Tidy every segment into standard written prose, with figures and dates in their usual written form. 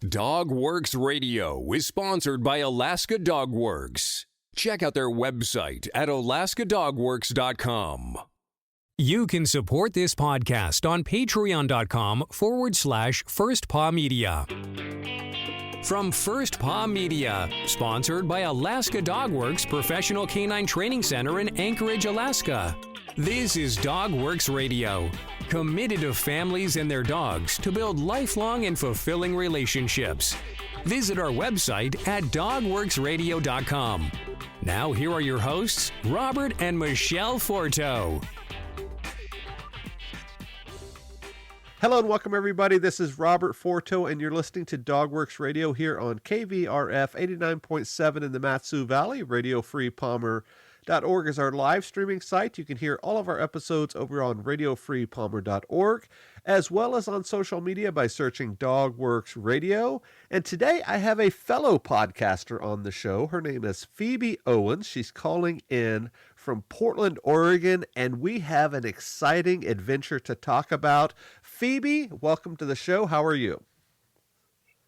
DogWorks Radio is sponsored by Alaska Dog Works. Check out their website at alaskadogworks.com. You can support this podcast on patreon.com/First Paw Media. From First Paw Media, sponsored by Alaska Dog Works Professional Canine Training Center in Anchorage, Alaska. This is DogWorks Radio, committed to families and their dogs to build lifelong and fulfilling relationships. Visit our website at dogworksradio.com. Now here are your hosts, Robert and Michelle Forto. Hello and welcome everybody. This is Robert Forto and you're listening to DogWorks Radio here on KVRF 89.7 in the Mat-Su Valley. Radio Free Palmer.org is our live streaming site. You can hear all of our episodes over on radiofreepalmer.org, as well as on social media by searching DogWorks Radio. And today I have a fellow podcaster on the show. Her name is Phoebe Owens. She's calling in from Portland, Oregon, and we have an exciting adventure to talk about. Phoebe, welcome to the show. How are you?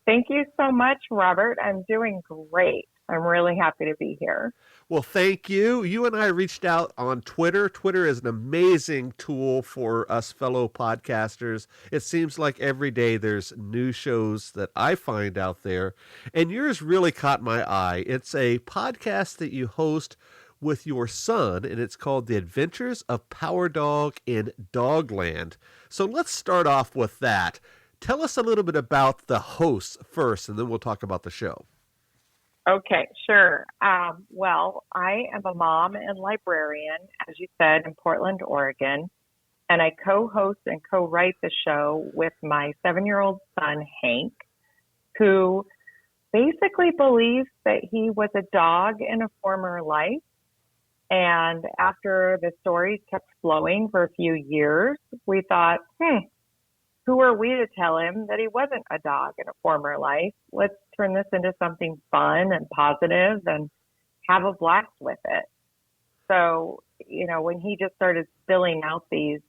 Thank you so much, Robert. I'm doing great. I'm really happy to be here. Well, thank you. You and I reached out on Twitter. Twitter is an amazing tool for us fellow podcasters. It seems like every day there's new shows that I find out there, and yours really caught my eye. It's a podcast that you host with your son, and it's called The Adventures of Powerdog in DogLand. So let's start off with that. Tell us a little bit about the hosts first, and then we'll talk about the show. Okay, sure. Well, I am a mom and librarian, as you said, in Portland, Oregon, and I co-host and co-write the show with my 7-year-old son, Hank, who basically believes that he was a dog in a former life. And after the stories kept flowing for a few years, we thought, who are we to tell him that he wasn't a dog in a former life? Let's turn this into something fun and positive and have a blast with it. So, when he just started spilling out these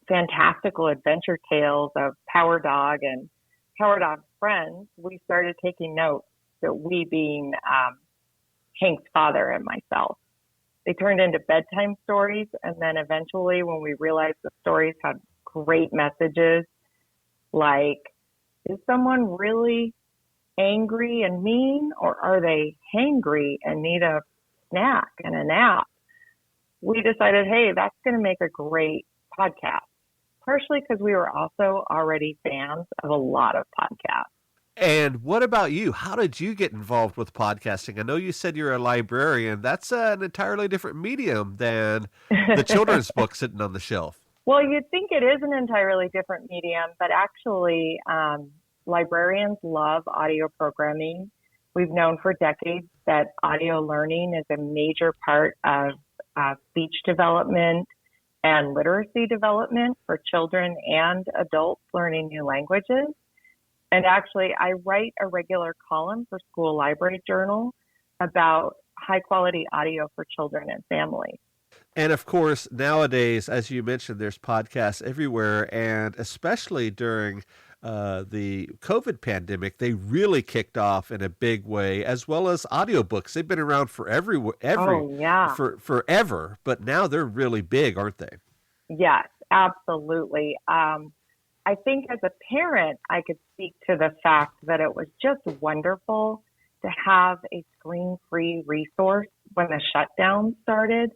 fantastical adventure tales of Powerdog and Powerdog's friends, we started taking notes, that we being Hank's father and myself. They turned into bedtime stories, and then eventually when we realized the stories had great messages, like, is someone really angry and mean, or are they hangry and need a snack and a nap? We decided, hey, that's going to make a great podcast, partially because we were also already fans of a lot of podcasts. And what about you? How did you get involved with podcasting? I know you said you're a librarian. That's an entirely different medium than the children's book sitting on the shelf. Well, you'd think it is an entirely different medium, but actually librarians love audio programming. We've known for decades that audio learning is a major part of speech development and literacy development for children and adults learning new languages. And actually, I write a regular column for School Library Journal about high-quality audio for children and families. And of course, nowadays, as you mentioned, there's podcasts everywhere, and especially during the COVID pandemic, they really kicked off in a big way, as well as audiobooks. They've been around for forever, but now they're really big, aren't they? Yes, absolutely. I think as a parent, I could speak to the fact that it was just wonderful to have a screen-free resource when the shutdown started.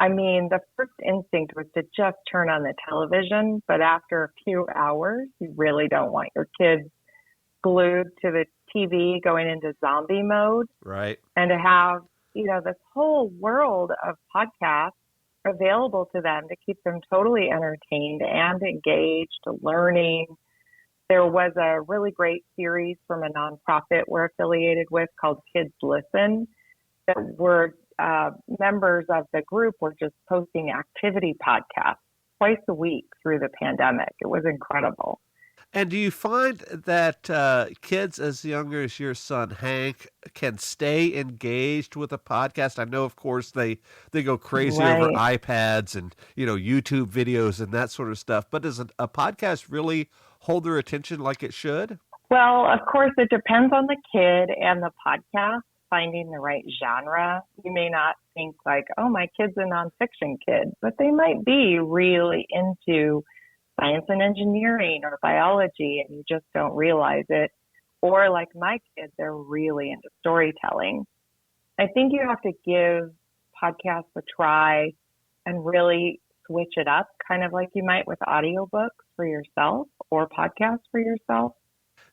I mean, the first instinct was to just turn on the television, but after a few hours, you really don't want your kids glued to the TV going into zombie mode. Right. And to have, this whole world of podcasts available to them to keep them totally entertained and engaged, learning. There was a really great series from a nonprofit we're affiliated with called Kids Listen that were members of the group were just posting activity podcasts twice a week through the pandemic. It was incredible. And do you find that kids as young as your son, Hank, can stay engaged with a podcast? I know, of course, they go crazy over iPads and, YouTube videos and that sort of stuff. But does a podcast really hold their attention like it should? Well, of course, it depends on the kid and the podcast, finding the right genre. You may not think like, oh, my kid's a nonfiction kid, but they might be really into science and engineering or biology, and you just don't realize it. Or like my kids, they're really into storytelling. I think you have to give podcasts a try and really switch it up, kind of like you might with audiobooks for yourself or podcasts for yourself.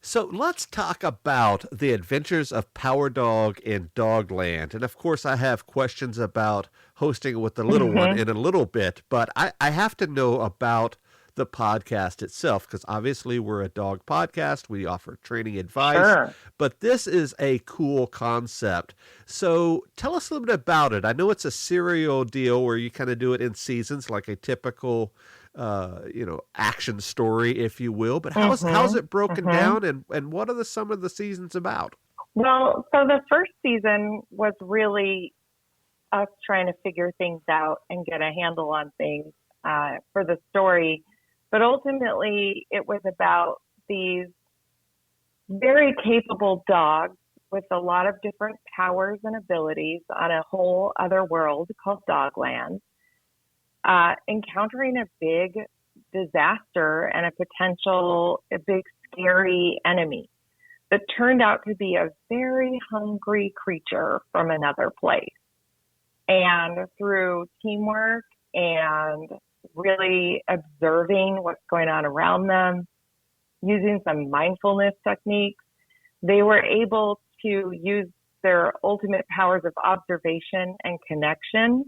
So let's talk about the adventures of Powerdog in DogLand. And of course, I have questions about hosting with the little one in a little bit, but I have to know about the podcast itself, because obviously we're a dog podcast. We offer training advice, Sure. but this is a cool concept. So tell us a little bit about it. I know it's a serial deal where you kind of do it in seasons, like a typical action story, if you will. But how's it broken down, and what are some of the seasons about? Well, so the first season was really us trying to figure things out and get a handle on things for the story. But ultimately, it was about these very capable dogs with a lot of different powers and abilities on a whole other world called DogLand, encountering a big disaster and a big scary enemy that turned out to be a very hungry creature from another place. And through teamwork and really observing what's going on around them, using some mindfulness techniques, they were able to use their ultimate powers of observation and connection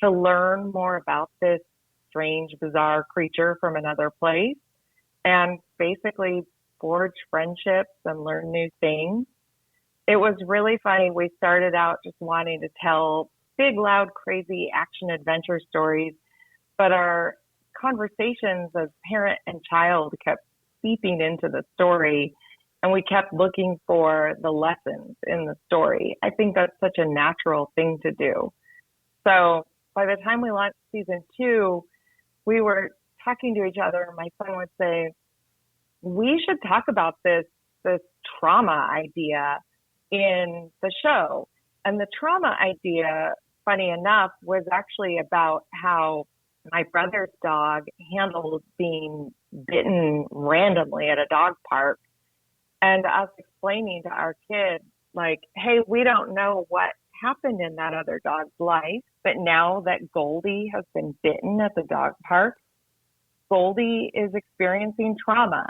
to learn more about this strange, bizarre creature from another place and basically forge friendships and learn new things. It was really funny. We started out just wanting to tell big, loud, crazy action adventure stories, but our conversations as parent and child kept seeping into the story, and we kept looking for the lessons in the story. I think that's such a natural thing to do. So by the time we launched season 2, we were talking to each other, and my son would say, we should talk about this trauma idea in the show. And the trauma idea, funny enough, was actually about how my brother's dog handled being bitten randomly at a dog park, and us explaining to our kids, like, hey, we don't know what happened in that other dog's life, but now that Goldie has been bitten at the dog park, Goldie is experiencing trauma.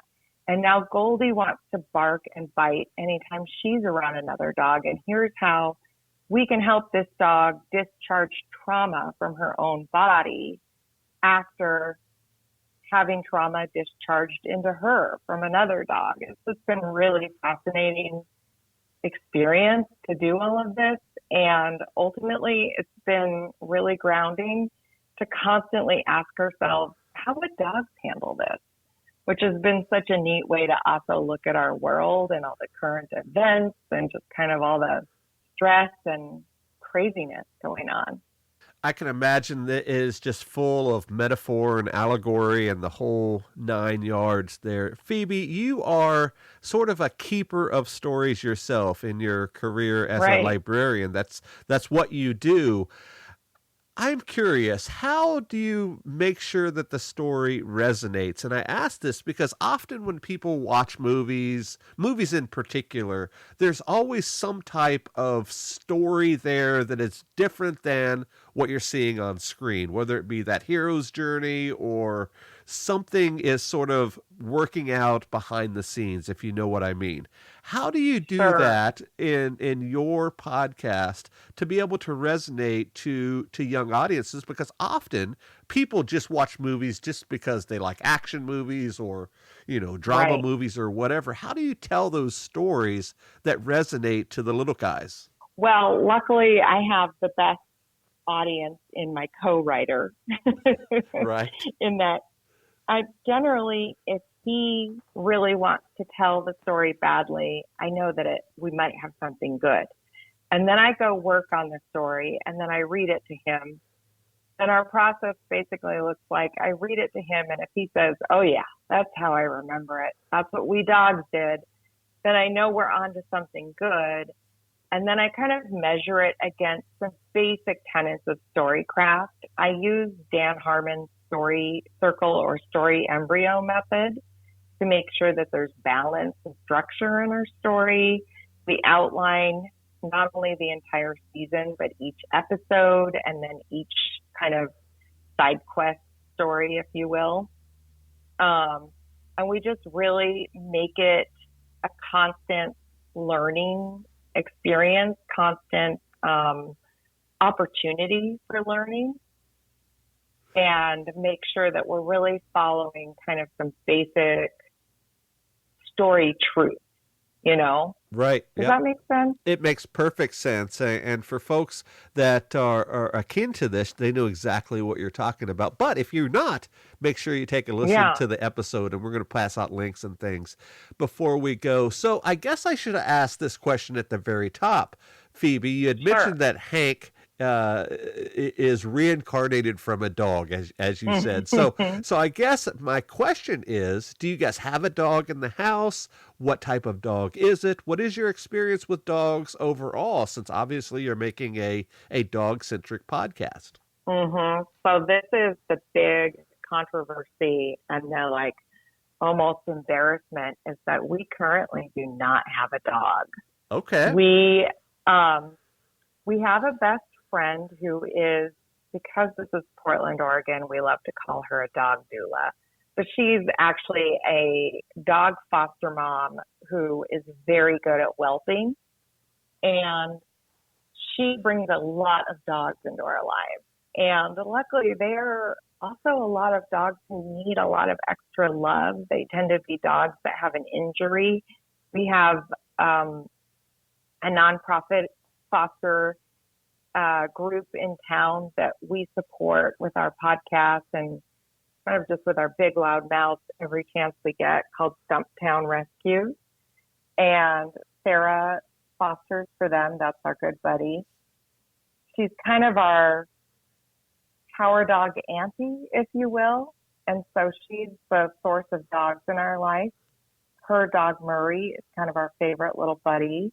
And now Goldie wants to bark and bite anytime she's around another dog. And here's how we can help this dog discharge trauma from her own body after having trauma discharged into her from another dog. It's just been a really fascinating experience to do all of this. And ultimately, it's been really grounding to constantly ask ourselves, how would dogs handle this? Which has been such a neat way to also look at our world and all the current events and just kind of all the stress and craziness going on. I can imagine that it is just full of metaphor and allegory and the whole 9 yards there. Phoebe, you are sort of a keeper of stories yourself in your career as a librarian. That's what you do. I'm curious, how do you make sure that the story resonates? And I ask this because often when people watch movies in particular, there's always some type of story there that is different than what you're seeing on screen, whether it be that hero's journey or something is sort of working out behind the scenes, if you know what I mean. How do you do that in your podcast to be able to resonate to young audiences? Because often people just watch movies just because they like action movies or, drama movies or whatever. How do you tell those stories that resonate to the little guys? Well, luckily I have the best audience in my co-writer. Right. In that I generally, if he really wants to tell the story badly, I know that we might have something good. And then I go work on the story and then I read it to him. And our process basically looks like I read it to him. And if he says, oh yeah, that's how I remember it, that's what we dogs did, then I know we're on to something good. And then I kind of measure it against some basic tenets of storycraft. I use Dan Harmon's story circle or story embryo method to make sure that there's balance and structure in our story. We outline not only the entire season, but each episode and then each kind of side quest story, if you will. And we just really make it a constant learning experience, constant opportunity for learning, and make sure that we're really following kind of some basic story truth, you know? Right. Does that make sense? It makes perfect sense. And for folks that are akin to this, they know exactly what you're talking about. But if you're not, make sure you take a listen to the episode, and we're going to pass out links and things before we go. So I guess I should have asked this question at the very top. Phoebe, you had mentioned that Hank is reincarnated from a dog, as you said. So I guess my question is, do you guys have a dog in the house? What type of dog is it? What is your experience with dogs overall, since obviously you're making a dog-centric podcast? So this is the big controversy and the like almost embarrassment is that we currently do not have a dog. Okay. We have a best friend who is, because this is Portland, Oregon, we love to call her a dog doula. But she's actually a dog foster mom who is very good at whelping. And she brings a lot of dogs into our lives. And luckily, there are also a lot of dogs who need a lot of extra love. They tend to be dogs that have an injury. We have a nonprofit foster group in town that we support with our podcast and kind of just with our big loud mouths every chance we get, called Stumptown Rescue. And Sarah fosters for them. That's our good buddy. She's kind of our Powerdog auntie, if you will. And so she's the source of dogs in our life. Her dog Murray is kind of our favorite little buddy.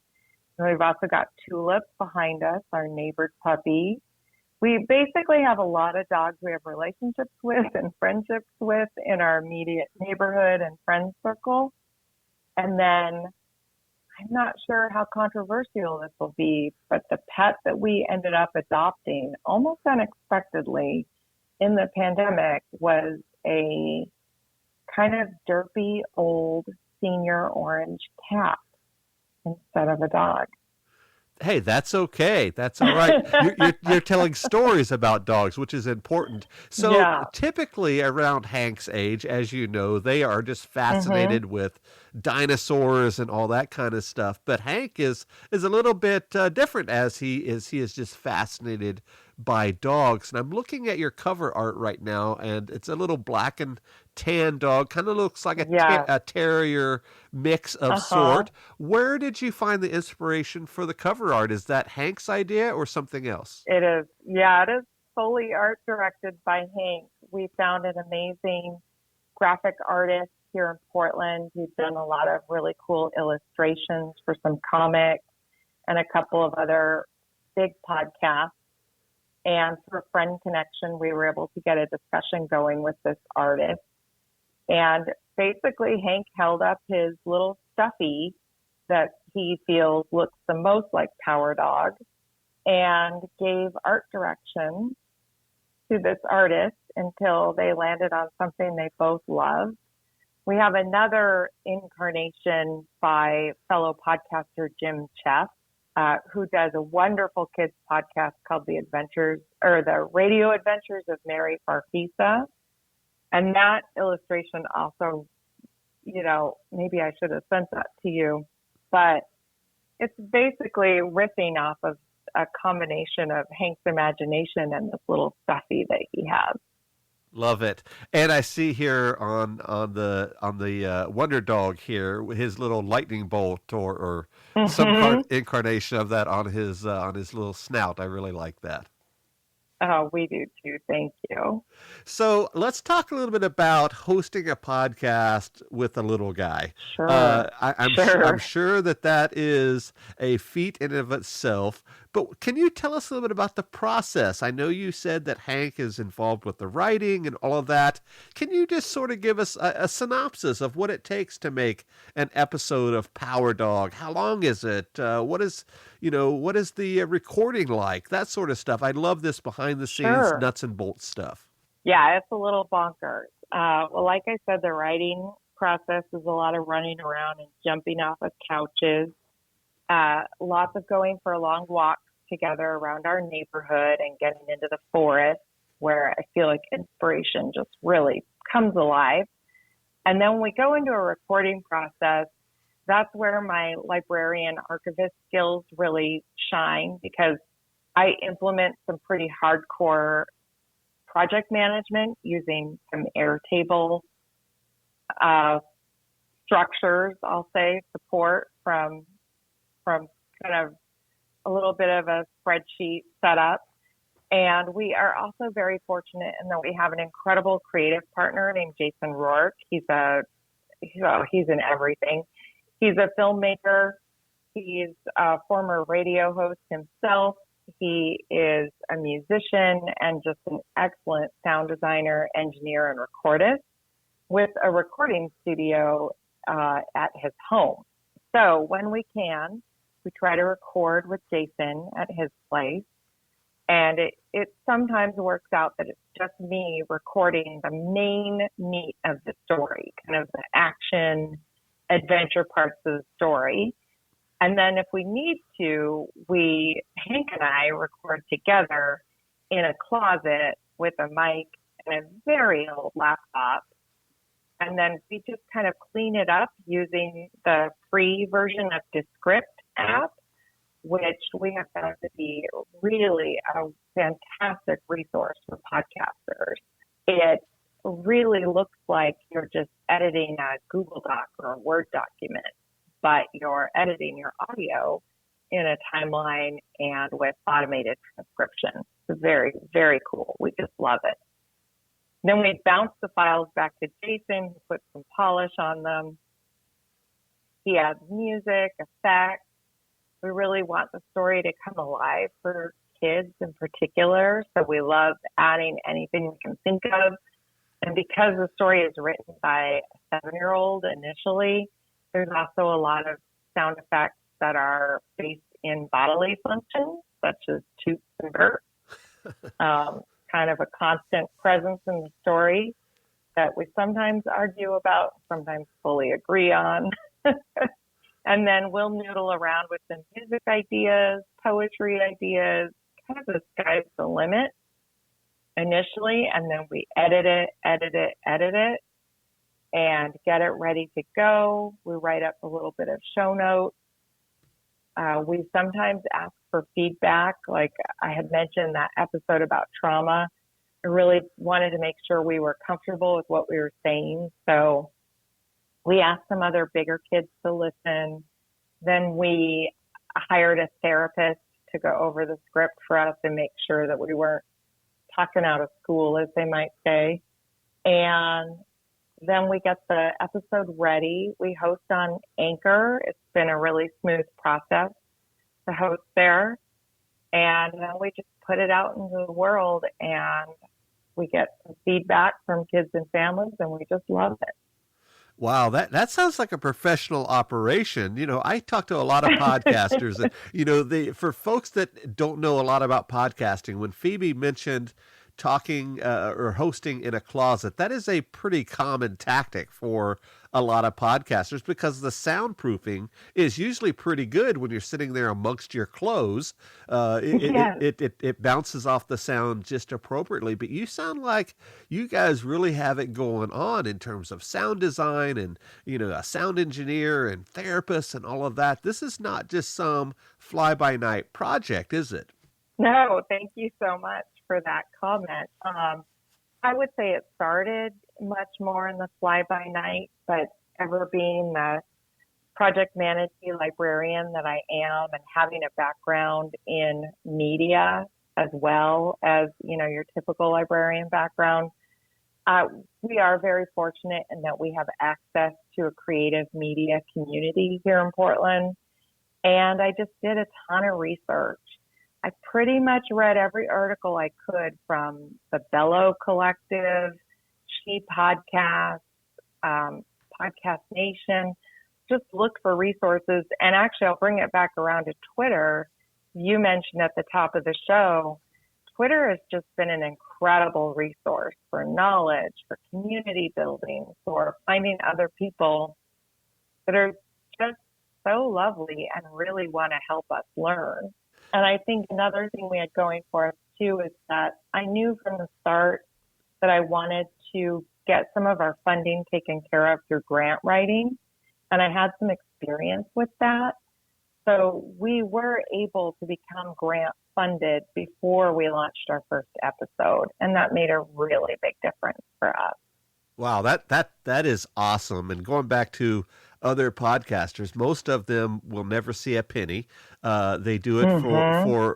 And we've also got Tulip behind us, our neighbor's puppy. We basically have a lot of dogs we have relationships with and friendships with in our immediate neighborhood and friend circle. And then I'm not sure how controversial this will be, but the pet that we ended up adopting almost unexpectedly in the pandemic was a kind of derpy old senior orange cat instead of a dog. Hey, that's okay. That's all right. You're telling stories about dogs, which is important. So typically around Hank's age, as you know, they are just fascinated with dinosaurs and all that kind of stuff. But Hank is a little bit different, as he is just fascinated by dogs. And I'm looking at your cover art right now, and it's a little black and tan dog, kind of looks like a terrier mix of sort. Where did you find the inspiration for the cover art? Is that Hank's idea or something else? It is. Yeah, it is fully art directed by Hank. We found an amazing graphic artist here in Portland who's done a lot of really cool illustrations for some comics and a couple of other big podcasts. And through a friend connection, we were able to get a discussion going with this artist. And basically, Hank held up his little stuffy that he feels looks the most like Powerdog and gave art direction to this artist until they landed on something they both love. We have another incarnation by fellow podcaster Jim Chess, who does a wonderful kids podcast called The Radio Adventures of Mary Farfisa. And that illustration also, maybe I should have sent that to you, but it's basically riffing off of a combination of Hank's imagination and this little stuffy that he has. Love it. And I see here on the Wonder Dog here, his little lightning bolt or some incarnation of that on his little snout. I really like that. Oh, we do too. Thank you. So let's talk a little bit about hosting a podcast with a little guy. Sure. I'm Sure. sure that is a feat in and of itself. But can you tell us a little bit about the process? I know you said that Hank is involved with the writing and all of that. Can you just sort of give us a synopsis of what it takes to make an episode of Powerdog? How long is it? What is the recording like? That sort of stuff. I love this behind the scenes Sure. nuts and bolts stuff. Yeah, it's a little bonkers. Well, like I said, the writing process is a lot of running around and jumping off of couches, lots of going for long walks together around our neighborhood and getting into the forest where I feel like inspiration just really comes alive. And then when we go into a recording process, that's where my librarian archivist skills really shine because I implement some pretty hardcore project management using some Airtable structures, I'll say, support from kind of a little bit of a spreadsheet setup. And we are also very fortunate in that we have an incredible creative partner named Jason Rourke. He's in everything. He's a filmmaker. He's a former radio host himself. He is a musician and just an excellent sound designer, engineer, and recordist with a recording studio at his home. So when we can, we try to record with Jason at his place. And it sometimes works out that it's just me recording the main meat of the story, kind of the action, adventure parts of the story. And then if we need to, Hank and I record together in a closet with a mic and a very old laptop. And then we just kind of clean it up using the free version of Descript app, which we have found to be really a fantastic resource for podcasters. It really looks like you're just editing a Google Doc or a Word document, but you're editing your audio in a timeline and with automated transcription. It's very, very cool. We just love it. Then we bounce the files back to Jason, who puts some polish on them. He adds music, effects. We really want the story to come alive for kids in particular. So we love adding anything we can think of. And because the story is written by a 7-year-old initially, there's also a lot of sound effects that are based in bodily functions, such as toots and burps, kind of a constant presence in the story that we sometimes argue about, sometimes fully agree on. And then we'll noodle around with some music ideas, poetry ideas, kind of the sky's the limit initially, and then we edit it, and get it ready to go. We write up a little bit of show notes. We sometimes ask for feedback. Like I had mentioned that episode about trauma. I really wanted to make sure we were comfortable with what we were saying. So we asked some other bigger kids to listen. Then we hired a therapist to go over the script for us and make sure that we weren't talking out of school, as they might say. And then we get the episode ready. We host on Anchor. It's been a really smooth process to host there. And then we just put it out into the world and we get some feedback from kids and families and we just love it. Wow, that sounds like a professional operation. I talk to a lot of podcasters and, for folks that don't know a lot about podcasting, when Phoebe mentioned talking or hosting in a closet, that is a pretty common tactic for a lot of podcasters because the soundproofing is usually pretty good when you're sitting there amongst your clothes. It bounces off the sound just appropriately, but you sound like you guys really have it going on in terms of sound design and, a sound engineer and therapist and all of that. This is not just some fly-by-night project, is it? No, thank you so much for that comment. I would say it started much more in the fly-by-night, but ever being the project managing librarian that I am and having a background in media as well as, your typical librarian background. We are very fortunate in that we have access to a creative media community here in Portland. And I just did a ton of research. I pretty much read every article I could from the Bellow Collective, She Podcast, Podcast Nation. Just look for resources. And actually, I'll bring it back around to Twitter. You mentioned at the top of the show, Twitter has just been an incredible resource for knowledge, for community building, for finding other people that are just so lovely and really want to help us learn. And I think another thing we had going for us too is that I knew from the start that I wanted to get some of our funding taken care of through grant writing. And I had some experience with that. So we were able to become grant funded before we launched our first episode. And that made a really big difference for us. Wow, that is awesome. And going back to other podcasters, most of them will never see a penny. They do it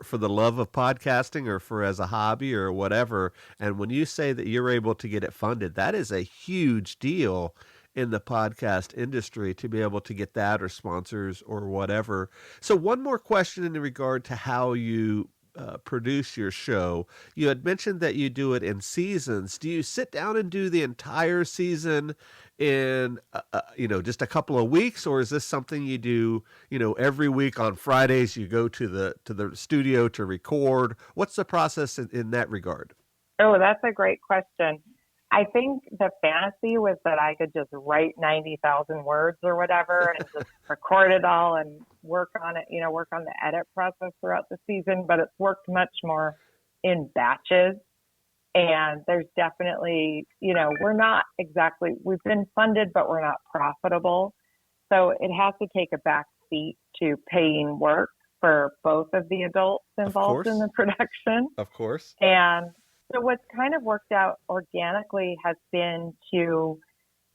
for the love of podcasting or for as a hobby or whatever. And when you say that you're able to get it funded, that is a huge deal in the podcast industry to be able to get that or sponsors or whatever. So one more question in regard to how you produce your show. You had mentioned that you do it in seasons. Do you sit down and do the entire season in just a couple of weeks, or is this something you do every week on Fridays? You go to the studio to record. What's the process in that regard? Oh, that's a great question. I think the fantasy was that I could just write 90,000 words or whatever and just record it all and work on it, work on the edit process throughout the season, but it's worked much more in batches. And there's definitely, we've been funded, but we're not profitable. So it has to take a back seat to paying work for both of the adults involved in the production. Of course. And so what's kind of worked out organically has been to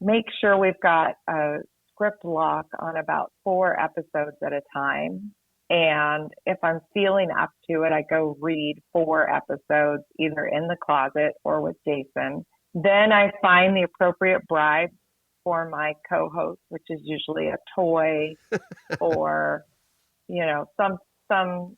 make sure we've got a script lock on about 4 episodes at a time. And if I'm feeling up to it, I go read 4 episodes either in the closet or with Jason. Then I find the appropriate bribe for my co-host, which is usually a toy or, some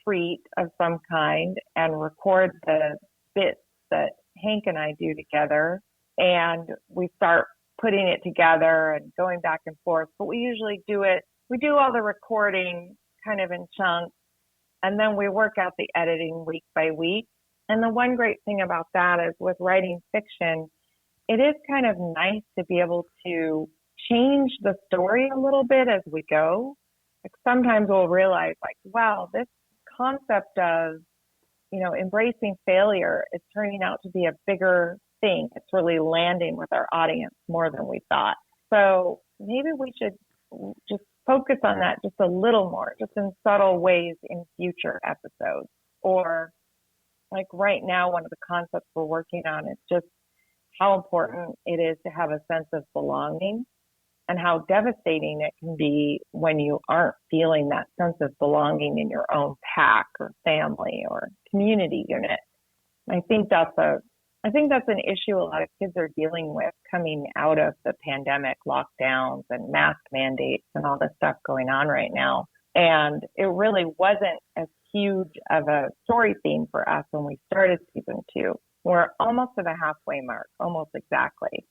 treat of some kind, and record the bits that Hank and I do together. And we start putting it together and going back and forth. But we usually do all the recording kind of in chunks, and then we work out the editing week by week. And the one great thing about that is with writing fiction, it is kind of nice to be able to change the story a little bit as we go. Like sometimes we'll realize wow, this concept of, embracing failure is turning out to be a bigger thing. It's really landing with our audience more than we thought. So maybe we should just focus on that just a little more, just in subtle ways in future episodes. Or like right now, one of the concepts we're working on is just how important it is to have a sense of belonging and how devastating it can be when you aren't feeling that sense of belonging in your own pack or family or community unit. I think that's an issue a lot of kids are dealing with coming out of the pandemic lockdowns and mask mandates and all this stuff going on right now. And it really wasn't as huge of a story theme for us when we started season 2. We're almost at the halfway mark, almost exactly.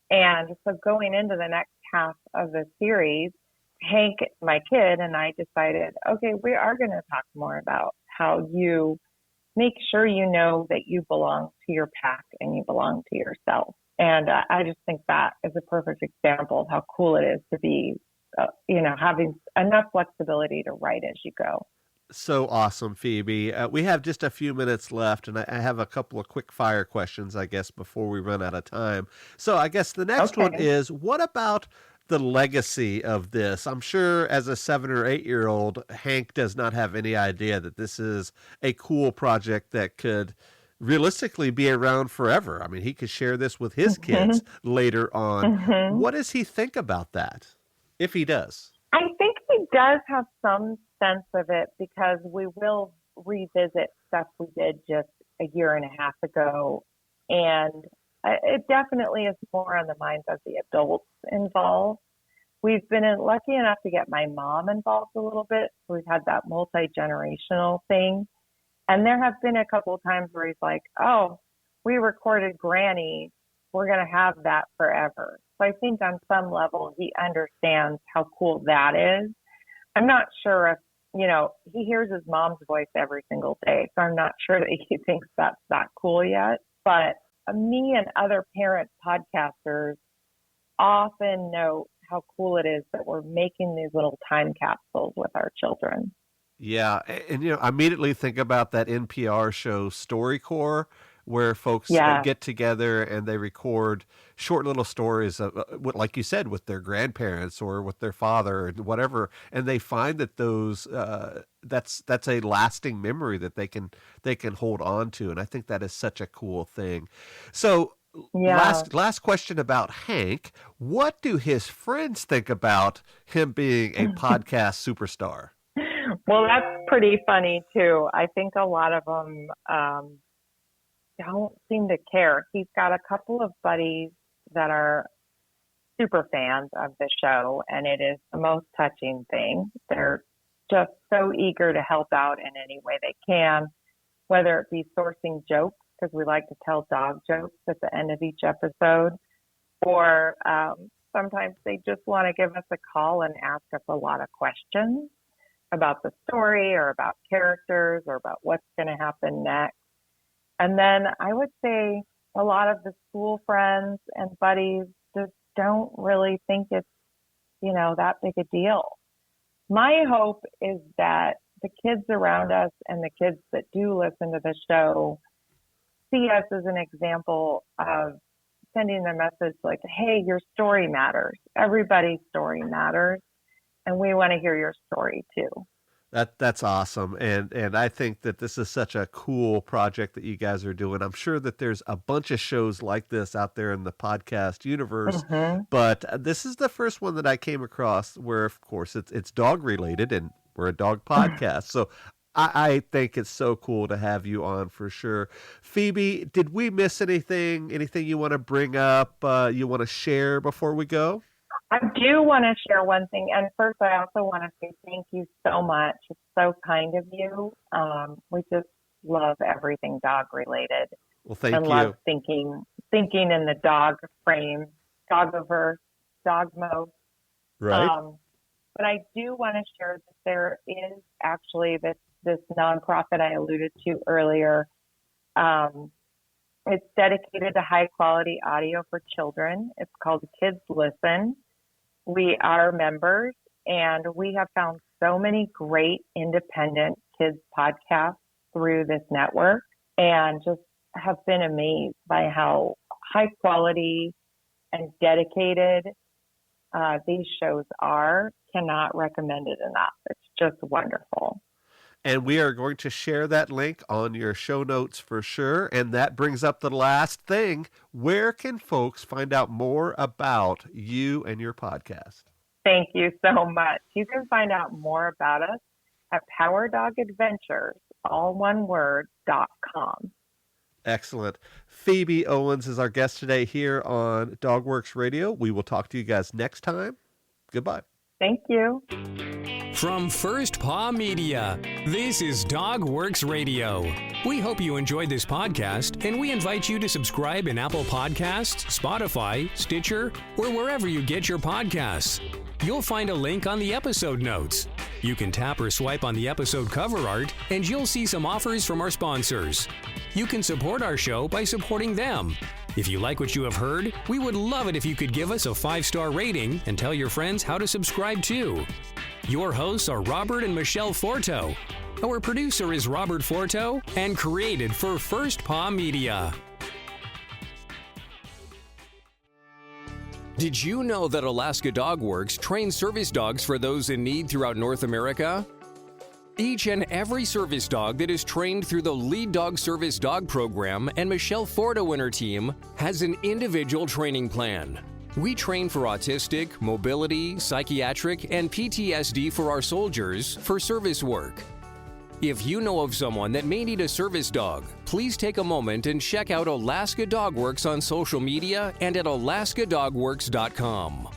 And so going into the next half of the series, Hank, my kid, and I decided, okay, we are going to talk more about how you make sure you know that you belong to your pack and you belong to yourself. And I just think that is a perfect example of how cool it is to be, having enough flexibility to write as you go. So awesome, Phoebe. We have just a few minutes left, and I have a couple of quick fire questions, I guess, before we run out of time. So I guess the next one is, what about the legacy of this? I'm sure as a 7 or 8-year-old, Hank does not have any idea that this is a cool project that could realistically be around forever. I mean, he could share this with his kids later on. What does he think about that, if he does? I think he does have some sense of it because we will revisit stuff we did just a year and a half ago. And it definitely is more on the minds of the adults involved. We've been lucky enough to get my mom involved a little bit. So we've had that multi-generational thing. And there have been a couple of times where he's like, oh, we recorded Granny. We're going to have that forever. So I think on some level, he understands how cool that is. I'm not sure if, he hears his mom's voice every single day. So I'm not sure that he thinks that's that cool yet. But me and other parent podcasters often note how cool it is that we're making these little time capsules with our children. Yeah. And, I immediately think about that NPR show StoryCorps, where folks get together and they record short little stories of, like you said, with their grandparents or with their father and whatever, and they find that those that's a lasting memory that they can hold on to, and I think that is such a cool thing. So last question about Hank: what do his friends think about him being a podcast superstar? Well, that's pretty funny too. I think a lot of them don't seem to care. He's got a couple of buddies that are super fans of the show, and it is the most touching thing. They're just so eager to help out in any way they can, whether it be sourcing jokes, because we like to tell dog jokes at the end of each episode, or sometimes they just want to give us a call and ask us a lot of questions about the story or about characters or about what's going to happen next. And then I would say a lot of the school friends and buddies just don't really think it's, that big a deal. My hope is that the kids around us and the kids that do listen to the show see us as an example of sending the message like, hey, your story matters. Everybody's story matters. And we want to hear your story too. That's awesome. And I think that this is such a cool project that you guys are doing. I'm sure that there's a bunch of shows like this out there in the podcast universe, but this is the first one that I came across where, of course, it's dog related and we're a dog podcast. So I think it's so cool to have you on for sure. Phoebe, did we miss anything you want to bring up, you want to share before we go? I do want to share one thing. And first, I also want to say thank you so much. It's so kind of you. We just love everything dog related. Well, thank you. And love thinking in the dog frame, dogiverse, dogmo. Right. But I do want to share that there is actually this nonprofit I alluded to earlier. It's dedicated to high quality audio for children. It's called Kids Listen. We are members, and we have found so many great independent kids podcasts through this network, and just have been amazed by how high quality and dedicated these shows are. Cannot recommend it enough. It's just wonderful. And we are going to share that link on your show notes for sure. And that brings up the last thing. Where can folks find out more about you and your podcast? Thank you so much. You can find out more about us at Powerdog Adventures, all one word, .com. Excellent. Phoebe Owens is our guest today here on DogWorks Radio. We will talk to you guys next time. Goodbye. Thank you. From First Paw Media, this is DogWorks Radio. We hope you enjoyed this podcast, and we invite you to subscribe in Apple Podcasts, Spotify, Stitcher, or wherever you get your podcasts. You'll find a link on the episode notes. You can tap or swipe on the episode cover art, and you'll see some offers from our sponsors. You can support our show by supporting them. If you like what you have heard, we would love it if you could give us a 5-star rating and tell your friends how to subscribe too. Your hosts are Robert and Michelle Forto. Our producer is Robert Forto and created for First Paw Media. Did you know that Alaska Dog Works trains service dogs for those in need throughout North America? Each and every service dog that is trained through the Lead Dog Service Dog Program and Michelle Forto and her team has an individual training plan. We train for autistic, mobility, psychiatric, and PTSD for our soldiers for service work. If you know of someone that may need a service dog, please take a moment and check out Alaska Dog Works on social media and at alaskadogworks.com.